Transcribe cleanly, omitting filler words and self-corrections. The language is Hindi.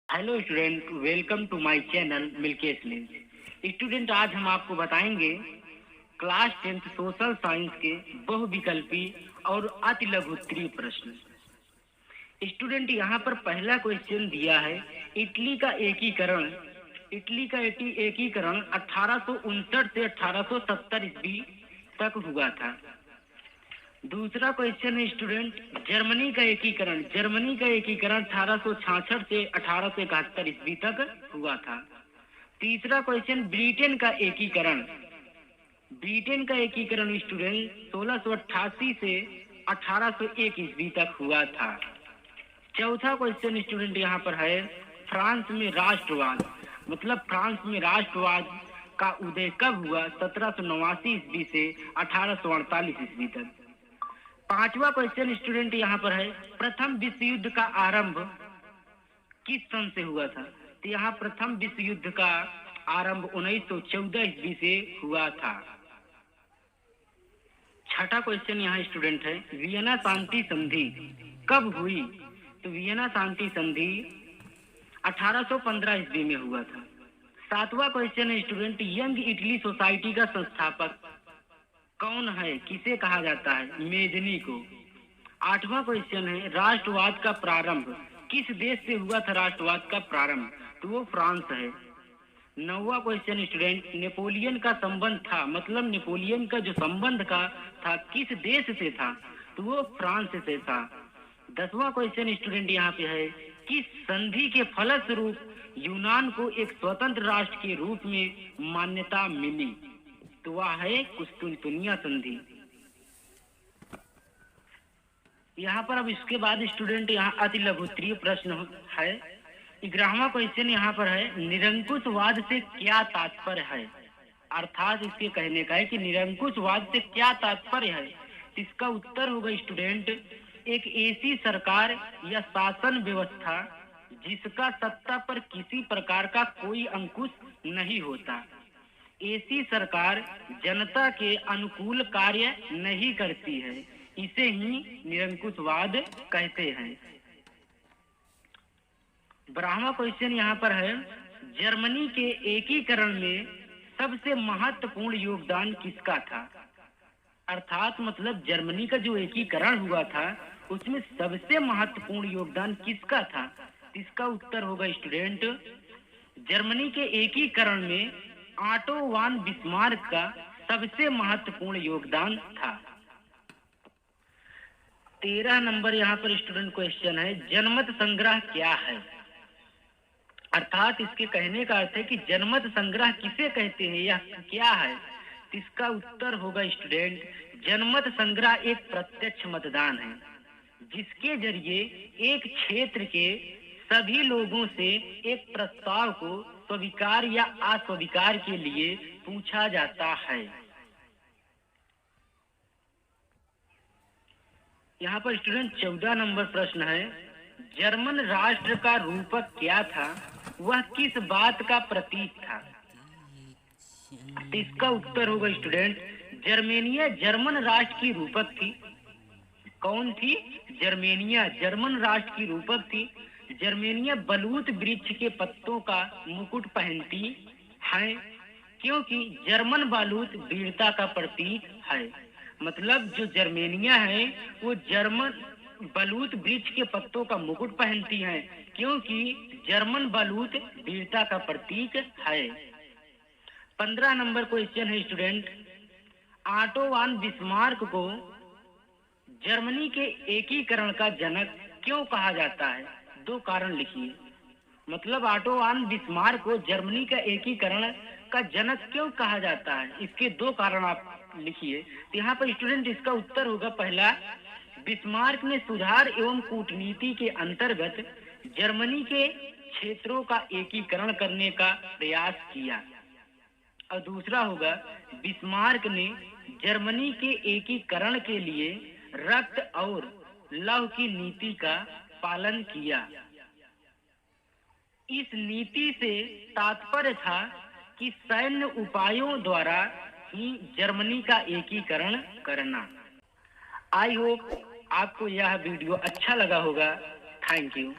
Hello student, welcome to my channel Milkesh Lynch. Student, आज हम आपको बताएंगे क्लास 10th सोशल साइंस के बहुविकल्पी और अति लघुत्तरीय प्रश्न। स्टूडेंट, यहाँ पर पहला क्वेश्चन दिया है, इटली का एकीकरण 1859 से 1870 ईस्वी तक हुआ था। दूसरा क्वेश्चन है स्टूडेंट, जर्मनी का एकीकरण 1866 से 1871 ईस्वी तक हुआ था। तीसरा क्वेश्चन, ब्रिटेन का एकीकरण स्टूडेंट 1688 से 1801 ईस्वी तक हुआ था। चौथा क्वेश्चन स्टूडेंट यहाँ पर है, फ्रांस में राष्ट्रवाद का उदय कब हुआ? 1789 ईस्वी से 1848 ईस्वी तक। पांचवा क्वेश्चन स्टूडेंट यहाँ पर है, प्रथम विश्व युद्ध का आरंभ किस सन से हुआ था? तो यहाँ प्रथम विश्व युद्ध का आरंभ 1914 ईस्वी से हुआ था। छठा क्वेश्चन यहाँ स्टूडेंट है, वियना शांति संधि कब हुई? तो वियना शांति संधि 1815 ईस्वी में हुआ था। सातवां क्वेश्चन है स्टूडेंट, यंग इटली सोसाइटी का संस्थापक कौन है, किसे कहा जाता है? मेजनी को। आठवां क्वेश्चन है, राष्ट्रवाद का प्रारंभ किस देश से हुआ था? राष्ट्रवाद का प्रारंभ तो वो फ्रांस है। नौवां क्वेश्चन स्टूडेंट, नेपोलियन का संबंध था, मतलब नेपोलियन का जो संबंध का था किस देश से था? तो वो फ्रांस से था। 10वां क्वेश्चन स्टूडेंट यहाँ पे है, किस संधि के फलस्वरूप यूनान को एक स्वतंत्र राष्ट्र के रूप में मान्यता मिली? तो वह है कुस्तुनतुनिया संधि। यहाँ पर अब इसके बाद स्टूडेंट यहाँ अति लघुत्तरीय प्रश्न है। 11वां क्वेश्चन यहाँ पर है, निरंकुशवाद से क्या तात्पर्य है? अर्थात इसके कहने का है कि निरंकुशवाद से क्या तात्पर्य है। इसका उत्तर होगा स्टूडेंट, एक ऐसी सरकार या शासन व्यवस्था जिसका सत्ता पर किसी प्रकार का कोई अंकुश नहीं होता। ऐसी सरकार जनता के अनुकूल कार्य नहीं करती है, इसे ही निरंकुशवाद कहते हैं। 12वां क्वेश्चन यहाँ पर है, जर्मनी के एकीकरण में सबसे महत्वपूर्ण योगदान किसका था? अर्थात मतलब जर्मनी का जो एकीकरण हुआ था उसमें सबसे महत्वपूर्ण योगदान किसका था? इसका उत्तर होगा स्टूडेंट, जर्मनी के एकीकरण में ऑटो वान बिस्मार्क का सबसे महत्वपूर्ण योगदान था। 13 नंबर यहाँ पर स्टूडेंट क्वेश्चन है, जनमत संग्रह क्या है? अर्थात इसके कहने का अर्थ है कि जनमत संग्रह किसे कहते हैं या क्या है? इसका उत्तर होगा स्टूडेंट, जनमत संग्रह एक प्रत्यक्ष मतदान है जिसके जरिए एक क्षेत्र के सभी लोगों से एक प्रस्ताव को स्वीकार या अस्वीकार के लिए पूछा जाता है। यहाँ पर स्टूडेंट 14 नंबर प्रश्न है, जर्मन राष्ट्र का रूपक क्या था? वह किस बात का प्रतीक था? इसका उत्तर होगा स्टूडेंट, जर्मेनिया जर्मन राष्ट्र की रूपक थी। कौन थी? जर्मेनिया जर्मन राष्ट्र की रूपक थी। जर्मेनिया बलूत वृक्ष के पत्तों का मुकुट पहनती है क्योंकि जर्मन बालूत वीरता का प्रतीक है। मतलब जो जर्मेनिया है वो जर्मन बलूत वृक्ष के पत्तों का मुकुट पहनती है क्योंकि जर्मन बालूत वीरता का प्रतीक है। 15 नंबर क्वेश्चन है स्टूडेंट, ऑटो वान बिस्मार्क को जर्मनी के एकीकरण का जनक क्यों कहा जाता है? 2 कारण लिखिए। मतलब ऑटो वान बिस्मार्क को जर्मनी का एकीकरण का जनक क्यों कहा जाता है, इसके 2 कारण आप लिखिए। यहाँ पर स्टूडेंट इसका उत्तर होगा पहला, बिस्मार्क ने सुधार एवं कूटनीति के अंतर्गत जर्मनी के क्षेत्रों का एकीकरण करने का प्रयास किया। और दूसरा होगा, बिस्मार्क ने जर्मनी के एकीकरण के लिए रक्त और लौह की नीति का पालन किया। इस नीति से तात्पर्य था कि सैन्य उपायों द्वारा ही जर्मनी का एकीकरण करना। आई होप आपको यह वीडियो अच्छा लगा होगा। Thank you.